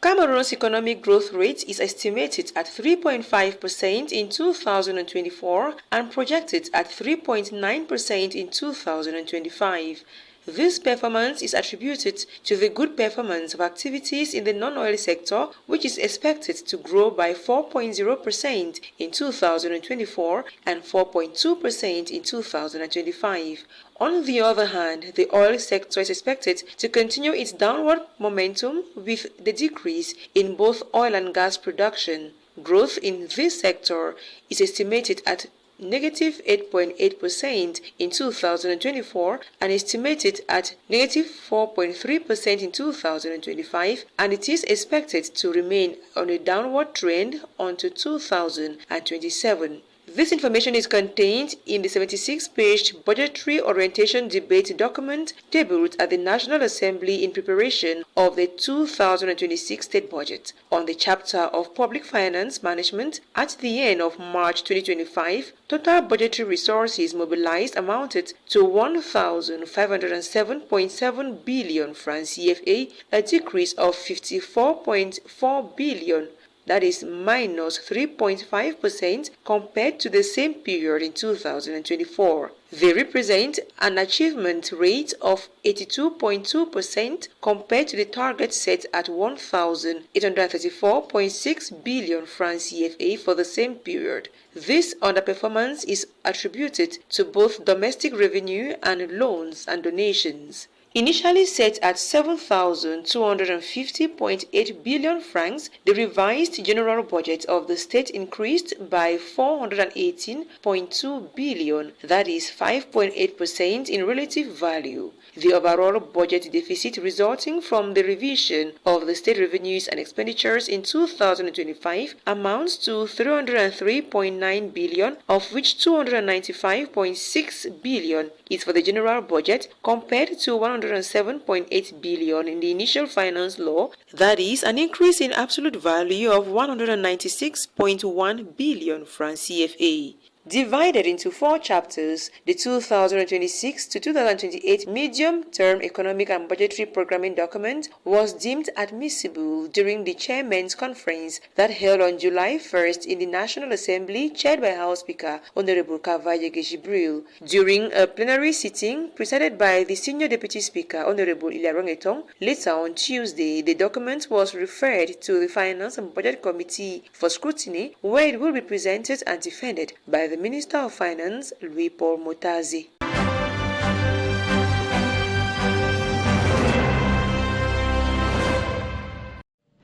Cameroon's economic growth rate is estimated at 3.5% in 2024 and projected at 3.9% in 2025. This performance is attributed to the good performance of activities in the non-oil sector, which is expected to grow by 4.0% in 2024 and 4.2% in 2025. On the other hand, the oil sector is expected to continue its downward momentum with the decrease in both oil and gas production. Growth in this sector is estimated at negative 8.8% in 2024 and estimated at negative 4.3% in 2025, and it is expected to remain on a downward trend until 2027. This information is contained in the 76-page Budgetary Orientation Debate document tabled at the National Assembly in preparation of the 2026 State Budget. On the chapter of Public Finance Management, at the end of March 2025, total budgetary resources mobilized amounted to 1,507.7 billion francs CFA, a decrease of 54.4 billion. That is minus 3.5% compared to the same period in 2024. They represent an achievement rate of 82.2% compared to the target set at 1,834.6 billion francs CFA for the same period. This underperformance is attributed to both domestic revenue and loans and donations. Initially set at 7,250.8 billion francs, the revised general budget of the state increased by 418.2 billion, that is 5.8% in relative value. The overall budget deficit resulting from the revision of the state revenues and expenditures in 2025 amounts to 303.9 billion, of which 295.6 billion is for the general budget compared to 107.8 billion in the initial finance law, that is an increase in absolute value of 196.1 billion francs CFA. Divided into 4 chapters, the 2026 to 2028 medium-term economic and budgetary programming document was deemed admissible during the Chairman's Conference that held on July 1st in the National Assembly, chaired by House Speaker Honorable Kavaye Jibril. During a plenary sitting presided by the Senior Deputy Speaker Honorable Ilaron Etong, later on Tuesday, the document was referred to the Finance and Budget Committee for scrutiny, where it will be presented and defended by the Minister of Finance, Louis-Paul Motazi.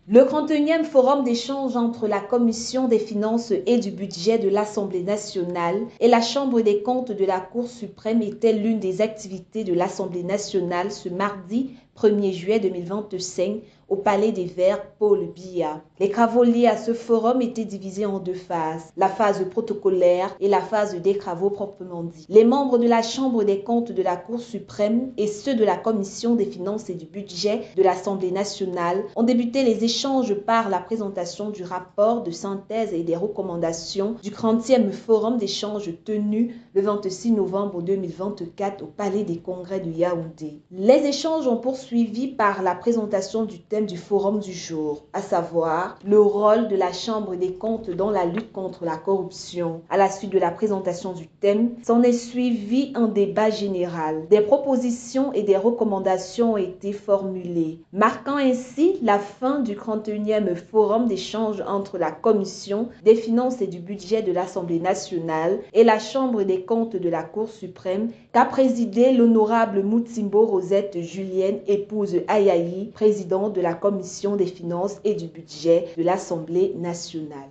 Le 31e forum d'échange entre la Commission des finances et du budget de l'Assemblée nationale et la Chambre des comptes de la Cour suprême était l'une des activités de l'Assemblée nationale ce mardi 1er juillet 2025 au Palais des Verts Paul Biya. Les travaux liés à ce forum étaient divisés en 2 phases, la phase protocolaire et la phase des travaux proprement dit. Les membres de la Chambre des comptes de la Cour suprême et ceux de la Commission des finances et du budget de l'Assemblée nationale ont débuté les échanges par la présentation du rapport de synthèse et des recommandations du 30e forum d'échange tenu le 26 novembre 2024 au Palais des Congrès de Yaoundé. Les échanges ont poursuivi par la présentation du thème du forum du jour, à savoir le rôle de la Chambre des comptes dans la lutte contre la corruption. À la suite de la présentation du thème, s'en est suivi un débat général. Des propositions et des recommandations ont été formulées, marquant ainsi la fin du 31e forum d'échange entre la Commission des finances et du budget de l'Assemblée nationale et la Chambre des comptes de la Cour suprême qu'a présidé l'honorable Moutimbo Rosette Julienne, épouse Ayayi, président de la Commission des finances et du budget de l'Assemblée nationale.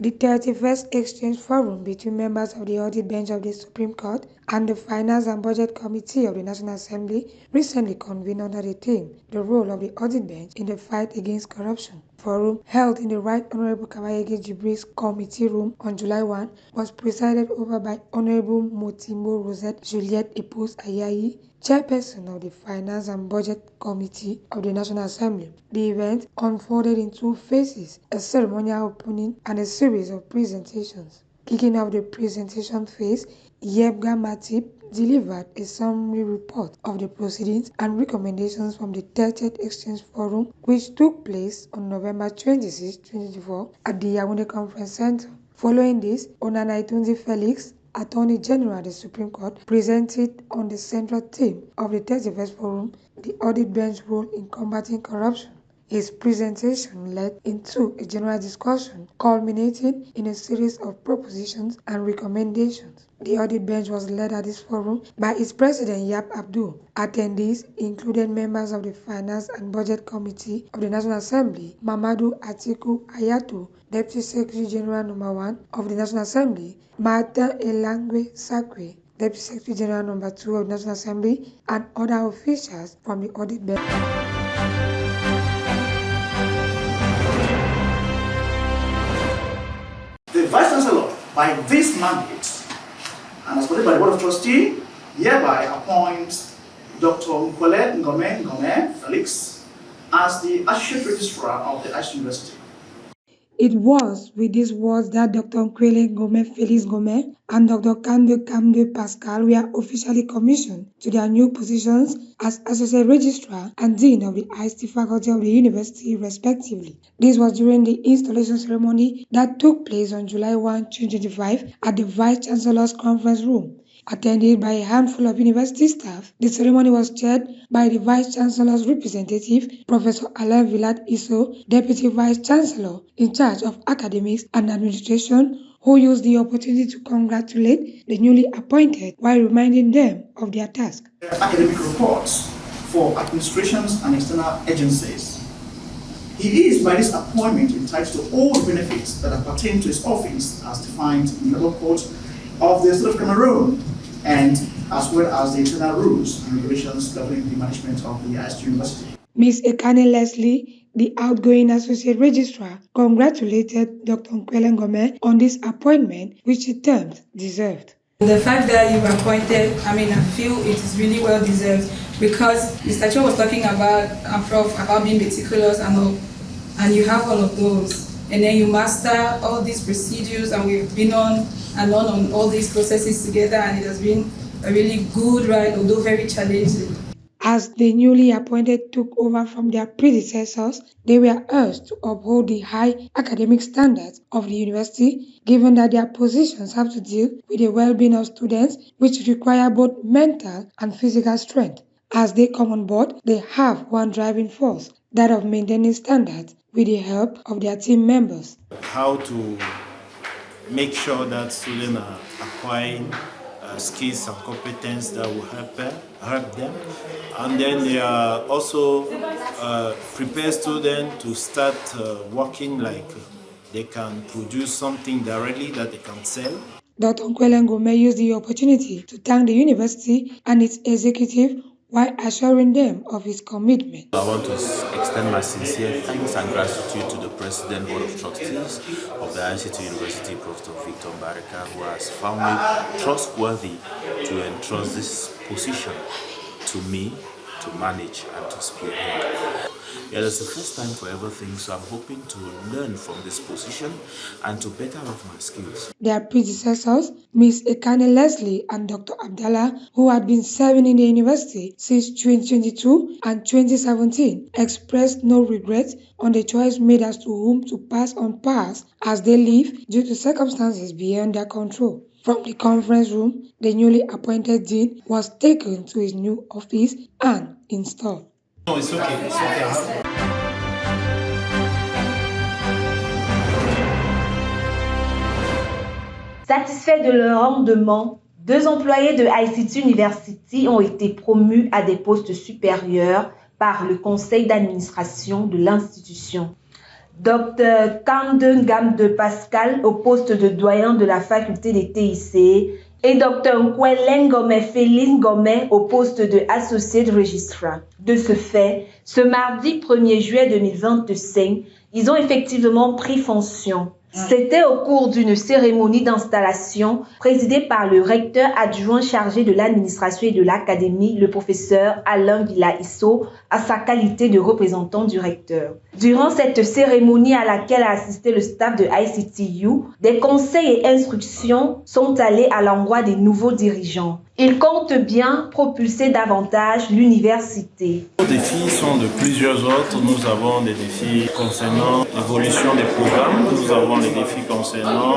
The 31st Exchange Forum between members of the Audit Bench of the Supreme Court and the Finance and Budget Committee of the National Assembly recently convened under the theme, The Role of the Audit Bench in the Fight Against Corruption. Forum, held in the Right Honorable Kavaye Jibril's committee room on July 1, was presided over by Honorable Motimbo Rosette Juliette Epos Ayayi, chairperson of the Finance and Budget Committee of the National Assembly. The event unfolded in 2 phases, a ceremonial opening and a series of presentations. Kicking off the presentation phase, Yebga Matip, delivered a summary report of the proceedings and recommendations from the 30th Exchange Forum, which took place on November 26, 2024 at the Yaoundé Conference Center. Following this, Onana Itunzi Felix, Attorney General of the Supreme Court, presented on the central theme of the 31st Forum, the audit bench role in combating corruption. His presentation led into a general discussion, culminating in a series of propositions and recommendations. The audit bench was led at this forum by its president, Yap Abdul. Attendees included members of the Finance and Budget Committee of the National Assembly, Mamadou Atiku Ayato, Deputy Secretary General No. 1 of the National Assembly, Martin Elangwe Sakwe, Deputy Secretary General No. 2 of the National Assembly, and other officials from the audit bench. The Vice Chancellor, by this mandate, and as put by the Board of Trustees, hereby appoints Dr. Nkwele Ngome Felix as the Associate Registrar of the ICTU University. It was with these words that Dr. Nkwele Ngome Felix Ngome and Dr. Kamde Pascal were officially commissioned to their new positions as Associate Registrar and Dean of the ICT Faculty of the University, respectively. This was during the installation ceremony that took place on July 1, 2025 at the Vice Chancellor's Conference Room. Attended by a handful of university staff, the ceremony was chaired by the Vice Chancellor's representative, Professor Alain Villat Isso, Deputy Vice Chancellor in charge of academics and administration, who used the opportunity to congratulate the newly appointed while reminding them of their task. Academic reports for administrations and external agencies. He is, by this appointment, entitled to all the benefits that pertain to his office as defined in the Labour Code of the State of Cameroon, and as well as the internal rules and regulations governing the management of the ICTU University. Ms. Ekane Leslie, the outgoing Associate Registrar, congratulated Dr. Nkwele Ngome on this appointment, which she termed deserved. The fact that you were appointed, I feel it is really well deserved, because Mr. Cho was talking about, Prof, about being meticulous and all, and you have all of those. And then you master all these procedures, and we've been on and on all these processes together, and it has been a really good ride, although very challenging. As the newly appointed took over from their predecessors, they were urged to uphold the high academic standards of the university, given that their positions have to deal with the well-being of students, which require both mental and physical strength. As they come on board, they have one driving force, that of maintaining standards with the help of their team members. How to make sure that students are acquiring skills and competence that will help them, and then they are also prepare students to start working, like they can produce something directly that they can sell. Dr. Nkwele Ngome used the opportunity to thank the university and its executive while assuring them of his commitment. I want to extend my sincere thanks and gratitude to the President Board of Trustees of the ICTU University, Professor Victor Baraka, who has found me trustworthy to entrust this position to me to manage and to spearhead. It is the first time for everything, so I'm hoping to learn from this position and to better off my skills. Their predecessors, Ms. Ekane Leslie and Dr. Abdallah, who had been serving in the university since 2022 and 2017, expressed no regret on the choice made as to whom to pass on powers as they leave due to circumstances beyond their control. From the conference room, the newly appointed dean was taken to his new office and installed. No, it's okay. It's okay. Satisfaits de leur rendement, 2 employés de ICTU-University ont été promus à des postes supérieurs par le conseil d'administration de l'institution. Dr. Kamde Ngamde Pascal au poste de doyen de la faculté des TIC et Dr. Nkwele Ngome Felix Ngome au poste de Associate Registrar. De ce fait, ce mardi 1er juillet 2025, ils ont effectivement pris fonction. C'était au cours d'une cérémonie d'installation présidée par le recteur adjoint chargé de l'administration et de l'académie, le professeur Alain Guilla-Isso, à sa qualité de représentant du recteur. Durant cette cérémonie à laquelle a assisté le staff de ICTU, des conseils et instructions sont allés à l'endroit des nouveaux dirigeants. Ils comptent bien propulser davantage l'université. Les défis sont de plusieurs autres. Nous avons des défis concernant l'évolution des programmes. Nous avons les défis concernant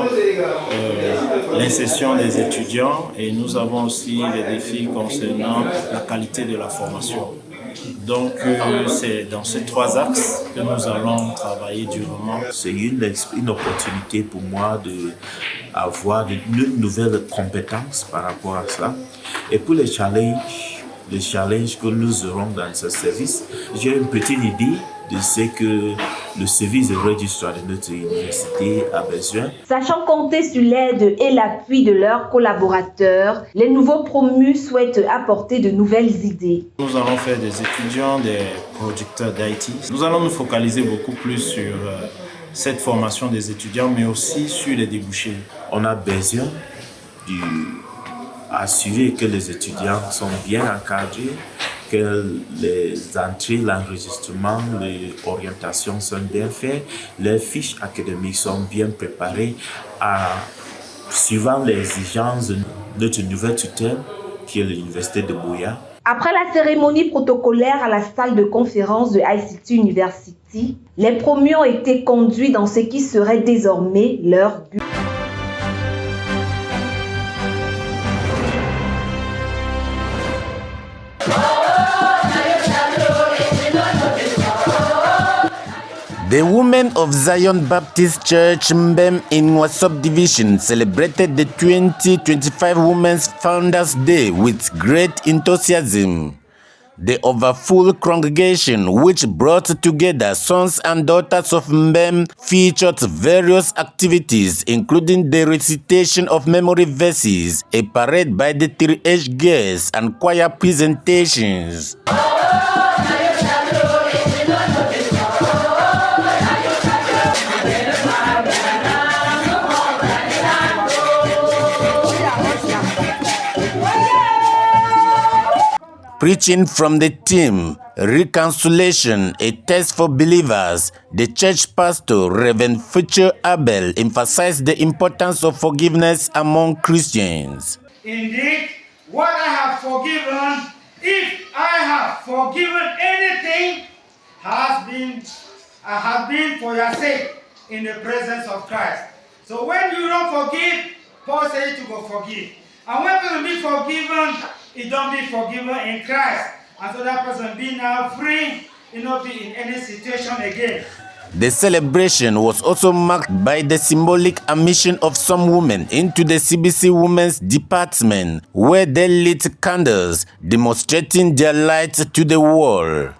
l'insertion des étudiants et nous avons aussi les défis concernant la qualité de la formation. Donc c'est dans ces trois axes que nous allons travailler durement. C'est une opportunité pour moi d'avoir de nouvelles compétences par rapport à ça. Et pour les challenges que nous aurons dans ce service, j'ai une petite idée de ce que le service de registrar de notre université a besoin. Sachant compter sur l'aide et l'appui de leurs collaborateurs, les nouveaux promus souhaitent apporter de nouvelles idées. Nous allons faire des étudiants, des producteurs d'IT. Nous allons nous focaliser beaucoup plus sur cette formation des étudiants, mais aussi sur les débouchés. On a besoin d'assurer que les étudiants sont bien encadrés, que les entrées, l'enregistrement, les orientations sont bien faites, les fiches académiques sont bien préparées suivant les exigences de notre nouvelle tutelle qui est l'université de Buea. Après la cérémonie protocolaire à la salle de conférence de ICTU-RTV, les promus ont été conduits dans ce qui serait désormais leur but. The women of Zion Baptist Church Mbem in subdivision celebrated the 2025 Women's Founders Day with great enthusiasm. The overfull congregation, which brought together sons and daughters of Mbem, featured various activities including the recitation of memory verses, a parade by the 3H girls, and choir presentations. Preaching from the theme, Reconciliation, a Test for Believers, the church pastor, Reverend Future Abel, emphasized the importance of forgiveness among Christians. Indeed, what I have forgiven, if I have forgiven anything, has been for your sake in the presence of Christ. So when you don't forgive, Paul says to go forgive. And when people be forgiven, it don't be forgiven in Christ. And so that person be now free, not be in any situation again. The celebration was also marked by the symbolic admission of some women into the CBC Women's Department, where they lit candles, demonstrating their light to the world.